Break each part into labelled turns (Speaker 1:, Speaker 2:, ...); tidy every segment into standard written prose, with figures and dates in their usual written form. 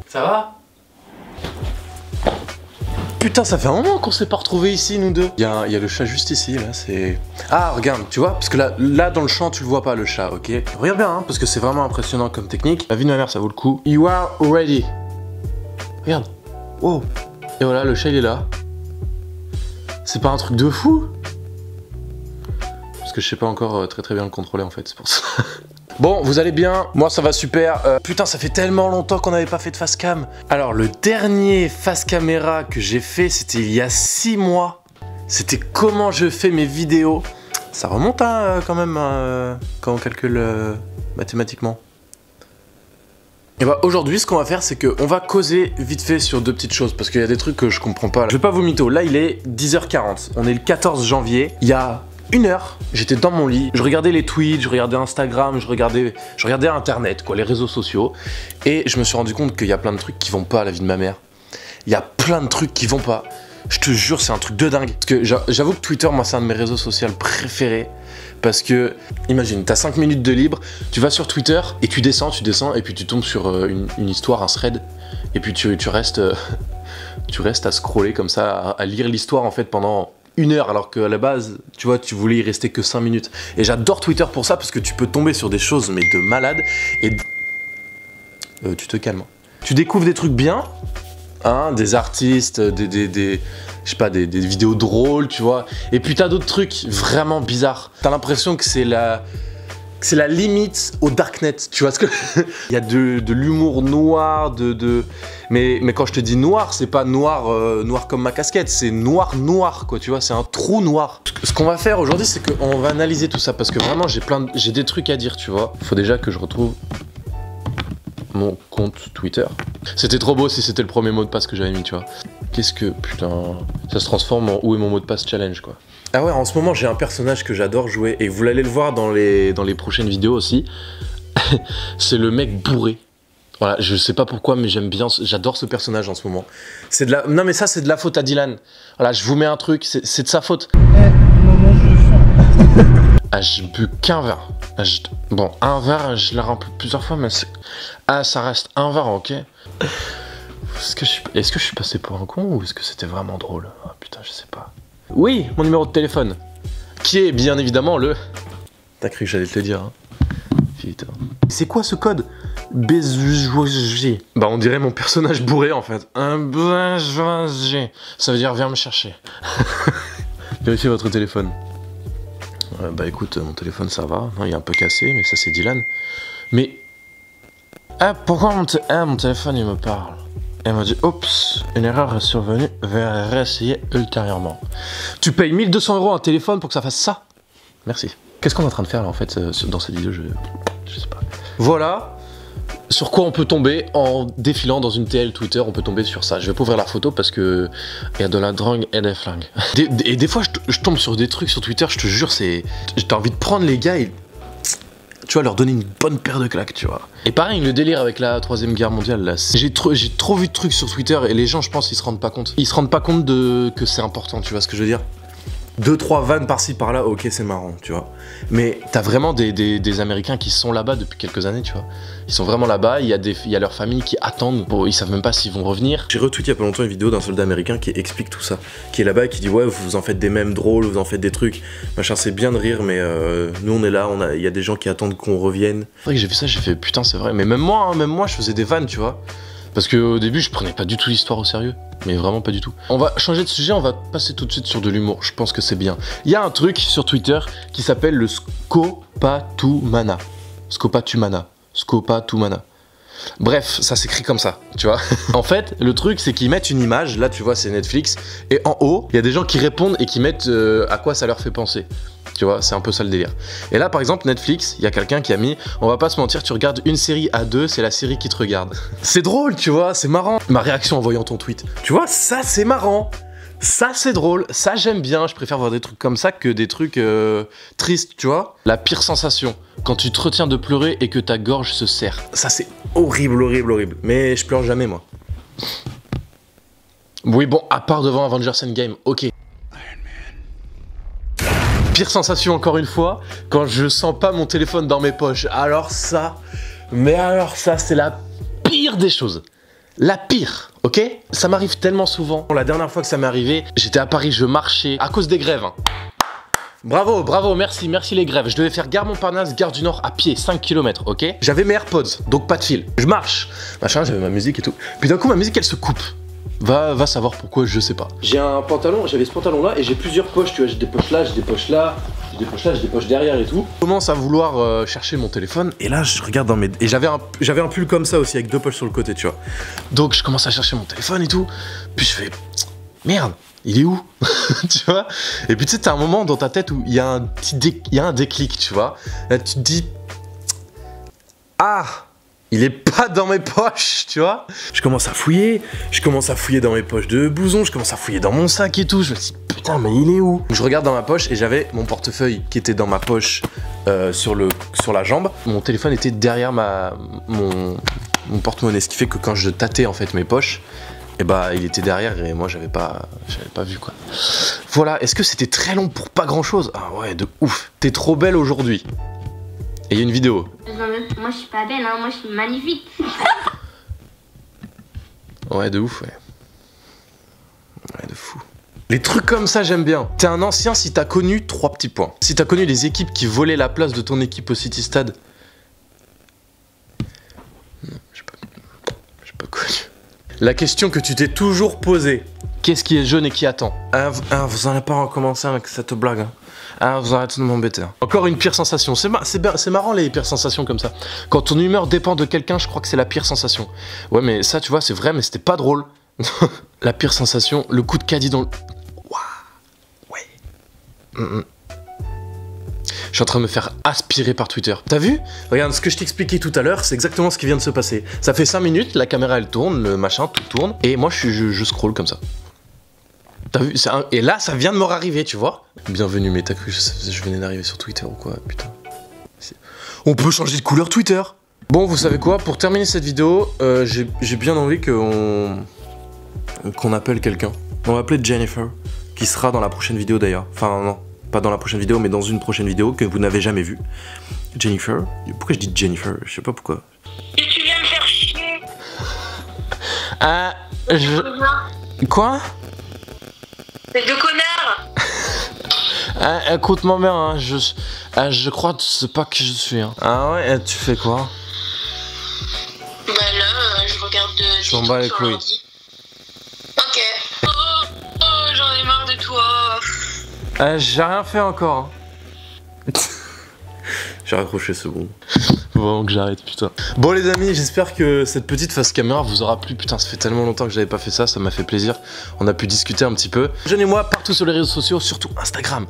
Speaker 1: Ça va? Putain, ça fait un moment qu'on s'est pas retrouvés ici, nous deux. Il y a le chat juste ici, là, c'est... Ah, regarde, tu vois, parce que là, dans le champ, tu le vois pas, le chat, ok? Regarde bien, hein, parce que c'est vraiment impressionnant comme technique. La vie de ma mère, ça vaut le coup. You are ready. Regarde. Oh. Et voilà, le chat, il est là. C'est pas un truc de fou? Parce que je sais pas encore très bien le contrôler, en fait, c'est pour ça. Bon, vous allez bien? Moi, ça va super. Putain, ça fait tellement longtemps qu'on n'avait pas fait de face cam. Alors, le dernier face caméra que j'ai fait, c'était il y a 6 mois. C'était comment je fais mes vidéos. Ça remonte hein, quand même quand on calcule mathématiquement. Et bah aujourd'hui, ce qu'on va faire, c'est qu'on va causer vite fait sur deux petites choses, parce qu'il y a des trucs que je comprends pas. Je vais pas vous mytho. Là, il est 10h40. On est le 14 janvier. Il y a 1 heure, j'étais dans mon lit, je regardais les tweets, je regardais Instagram, je regardais Internet, quoi, les réseaux sociaux, et je me suis rendu compte qu'il y a plein de trucs qui vont pas à la vie de ma mère. Il y a plein de trucs qui vont pas. Je te jure, c'est un truc de dingue. Parce que j'avoue que Twitter, moi, c'est un de mes réseaux sociaux préférés. Parce que, imagine, t'as 5 minutes de libre, tu vas sur Twitter, et tu descends, et puis tu tombes sur une histoire, un thread, et puis tu restes à scroller comme ça, à lire l'histoire, en fait, pendant 1 heure, alors qu'à la base, tu vois, tu voulais y rester que 5 minutes. Et j'adore Twitter pour ça, parce que tu peux tomber sur des choses, mais de malade, et... tu te calmes. Tu découvres des trucs bien, hein, des artistes, je sais pas, des vidéos drôles, tu vois. Et puis t'as d'autres trucs vraiment bizarres. T'as l'impression que c'est la limite au darknet, tu vois ce que... Il y a de l'humour noir, mais quand je te dis noir, c'est pas noir, noir comme ma casquette, c'est noir, quoi, tu vois, c'est un trou noir. Ce qu'on va faire aujourd'hui, c'est qu'on va analyser tout ça, parce que vraiment, j'ai des trucs à dire, tu vois. Faut déjà que je retrouve mon compte Twitter. C'était trop beau si c'était le premier mot de passe que j'avais mis, tu vois. Qu'est-ce que... Putain... Ça se transforme en où est mon mot de passe challenge, quoi. Ah ouais, en ce moment, j'ai un personnage que j'adore jouer, et vous allez le voir dans les prochaines vidéos aussi. C'est le mec bourré. Voilà, je sais pas pourquoi, mais j'aime bien, j'adore ce personnage en ce moment. C'est de la... Non mais ça, c'est de la faute à Dylan. Voilà, je vous mets un truc, c'est de sa faute. Ah, j'ai bu qu'un verre. Bon, un verre, je l'ai rempli plusieurs fois, mais c'est... Ah, ça reste un verre, ok. Est-ce que je suis passé pour un con, ou est-ce que c'était vraiment drôle? Ah putain, je sais pas. Oui, mon numéro de téléphone. Qui est bien évidemment le... T'as cru que j'allais te le dire, hein. Putain. C'est quoi ce code? BZJ. Bah on dirait mon personnage bourré en fait. Un BZJ. Ça veut dire viens me chercher. Vérifiez votre téléphone. Bah écoute, mon téléphone ça va. Non, il est un peu cassé, mais ça c'est Dylan. Mais... Ah, pourquoi mon téléphone il me parle? Elle m'a dit, oups, une erreur est survenue, vais réessayer ultérieurement. Tu payes 1 200 € un téléphone pour que ça fasse ça? Merci. Qu'est-ce qu'on est en train de faire là en fait dans cette vidéo? Je sais pas. Voilà sur quoi on peut tomber en défilant dans une TL Twitter, on peut tomber sur ça. Je vais pas ouvrir la photo parce que il y a de la drogue et des flingues. Et des fois je tombe sur des trucs sur Twitter, je te jure, c'est... J'ai envie de prendre les gars et... Tu vois, leur donner une bonne paire de claques, tu vois. Et pareil, le délire avec la 3ème guerre mondiale, là. J'ai trop vu de trucs sur Twitter et les gens, je pense, ils se rendent pas compte. Ils se rendent pas compte que c'est important, tu vois ce que je veux dire? 2-3 vannes par-ci par-là, ok, c'est marrant, tu vois. Mais t'as vraiment des Américains qui sont là-bas depuis quelques années, tu vois. Ils sont vraiment là-bas, il y a leur famille qui attendent, ils savent même pas s'ils vont revenir. J'ai retweeté il y a pas longtemps une vidéo d'un soldat américain qui explique tout ça, qui est là-bas et qui dit ouais, vous en faites des mèmes drôles, vous en faites des trucs, machin, c'est bien de rire, mais nous on est là, il y a des gens qui attendent qu'on revienne. C'est vrai que j'ai vu ça, j'ai fait putain, c'est vrai, mais même moi, je faisais des vannes, tu vois. Parce qu'au début, je prenais pas du tout l'histoire au sérieux. Mais vraiment pas du tout. On va changer de sujet, on va passer tout de suite sur de l'humour. Je pense que c'est bien. Il y a un truc sur Twitter qui s'appelle le Scopatumana. Scopatumana. Bref, ça s'écrit comme ça, tu vois. En fait, le truc, c'est qu'ils mettent une image. Là, tu vois, c'est Netflix. Et en haut, il y a des gens qui répondent et qui mettent à quoi ça leur fait penser. Tu vois, c'est un peu ça le délire. Et là, par exemple, Netflix, il y a quelqu'un qui a mis « On va pas se mentir, tu regardes une série à 2, c'est la série qui te regarde. » C'est drôle, tu vois, c'est marrant. Ma réaction en voyant ton tweet. Tu vois, ça, c'est marrant. Ça, c'est drôle. Ça, j'aime bien. Je préfère voir des trucs comme ça que des trucs tristes, tu vois. La pire sensation, quand tu te retiens de pleurer et que ta gorge se serre. Ça, c'est horrible, horrible, horrible. Mais je pleure jamais, moi. Oui, bon, à part devant Avengers Endgame, ok. Pire sensation encore une fois, quand je sens pas mon téléphone dans mes poches. Alors ça, c'est la pire des choses. La pire, ok? Ça m'arrive tellement souvent. La dernière fois que ça m'est arrivé, j'étais à Paris, je marchais à cause des grèves. Hein. Bravo, bravo, merci les grèves. Je devais faire Gare Montparnasse, Gare du Nord à pied, 5 km, ok? J'avais mes AirPods, donc pas de fil. Je marche, machin, j'avais ma musique et tout. Puis d'un coup, ma musique, elle se coupe. Va savoir pourquoi, je sais pas. J'ai un pantalon, j'avais ce pantalon là et j'ai plusieurs poches, tu vois, j'ai des poches là, j'ai des poches là, j'ai des poches là, j'ai des poches derrière et tout. Je commence à vouloir chercher mon téléphone et là je regarde dans mes... Et j'avais un pull comme ça aussi avec 2 poches sur le côté, tu vois. Donc je commence à chercher mon téléphone et tout, puis je fais... Merde, il est où? Tu vois? Et puis tu sais, t'as un moment dans ta tête où il y a un petit déclic, tu vois. Là tu te dis... Ah! Il est pas dans mes poches, tu vois. Je commence à fouiller dans mes poches de blouson, je commence à fouiller dans mon sac et tout. Je me dis, putain, mais il est où? Je regarde dans ma poche et j'avais mon portefeuille qui était dans ma poche sur la jambe. Mon téléphone était derrière mon porte-monnaie, ce qui fait que quand je tâtais en fait mes poches, et bah il était derrière et moi j'avais pas vu quoi. Voilà, est-ce que c'était très long pour pas grand chose? Ah ouais, de ouf. T'es trop belle aujourd'hui. Et il y a une vidéo.
Speaker 2: Moi je suis pas belle, hein, moi je suis magnifique.
Speaker 1: Ouais, de ouf, ouais. Ouais, de fou. Les trucs comme ça, j'aime bien. T'es un ancien si t'as connu 3 petits points. Si t'as connu les équipes qui volaient la place de ton équipe au City Stade. Non, j'ai pas connu. La question que tu t'es toujours posée. Qu'est-ce qui est jeune et qui attend? Vous en avez pas recommencé avec cette blague, hein. Ah, vous arrêtez de m'embêter. Hein. Encore une pire sensation. C'est marrant les pires sensations comme ça. Quand ton humeur dépend de quelqu'un, je crois que c'est la pire sensation. Ouais, mais ça, tu vois, c'est vrai, mais c'était pas drôle. La pire sensation, le coup de caddie dans le... Waouh. Ouais. Je suis en train de me faire aspirer par Twitter. T'as vu? Regarde, ce que je t'expliquais tout à l'heure, c'est exactement ce qui vient de se passer. Ça fait 5 minutes, la caméra elle tourne, le machin, tout tourne, et moi je scrolle comme ça. T'as vu? Et là, ça vient de me arriver, tu vois. Bienvenue, mais t'as cru que je venais d'arriver sur Twitter ou quoi? Putain. On peut changer de couleur Twitter. Bon, vous savez quoi? Pour terminer cette vidéo, j'ai bien envie qu'on appelle quelqu'un. On va appeler Jennifer, qui sera dans la prochaine vidéo d'ailleurs. Enfin, non, pas dans la prochaine vidéo, mais dans une prochaine vidéo que vous n'avez jamais vue. Jennifer. Pourquoi je dis Jennifer? Je sais pas pourquoi.
Speaker 2: Et tu viens me faire chier.
Speaker 1: Quoi?
Speaker 2: C'est deux connards.
Speaker 1: Écoute ma mère, hein, je crois que tu sais pas qui je suis. Hein. Ah ouais, tu fais quoi?
Speaker 2: Bah là, je regarde
Speaker 1: je m'en bats les couilles.
Speaker 2: Ok. Oh, j'en ai marre de toi.
Speaker 1: J'ai rien fait encore. Hein. J'ai raccroché ce bon. Faut vraiment que j'arrête, putain. Bon les amis, j'espère que cette petite face caméra vous aura plu. Putain, ça fait tellement longtemps que j'avais pas fait ça, ça m'a fait plaisir. On a pu discuter un petit peu. Rejoignez-moi partout sur les réseaux sociaux, surtout Instagram.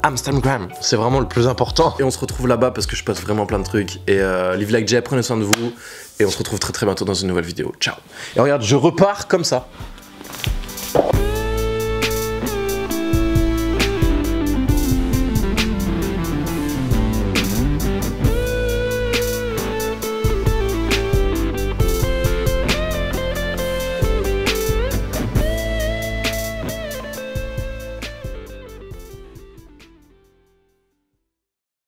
Speaker 1: Instagram, c'est vraiment le plus important. Et on se retrouve là-bas parce que je poste vraiment plein de trucs. Et live like Jay, prenez soin de vous. Et on se retrouve très bientôt dans une nouvelle vidéo. Ciao. Et regarde, je repars comme ça.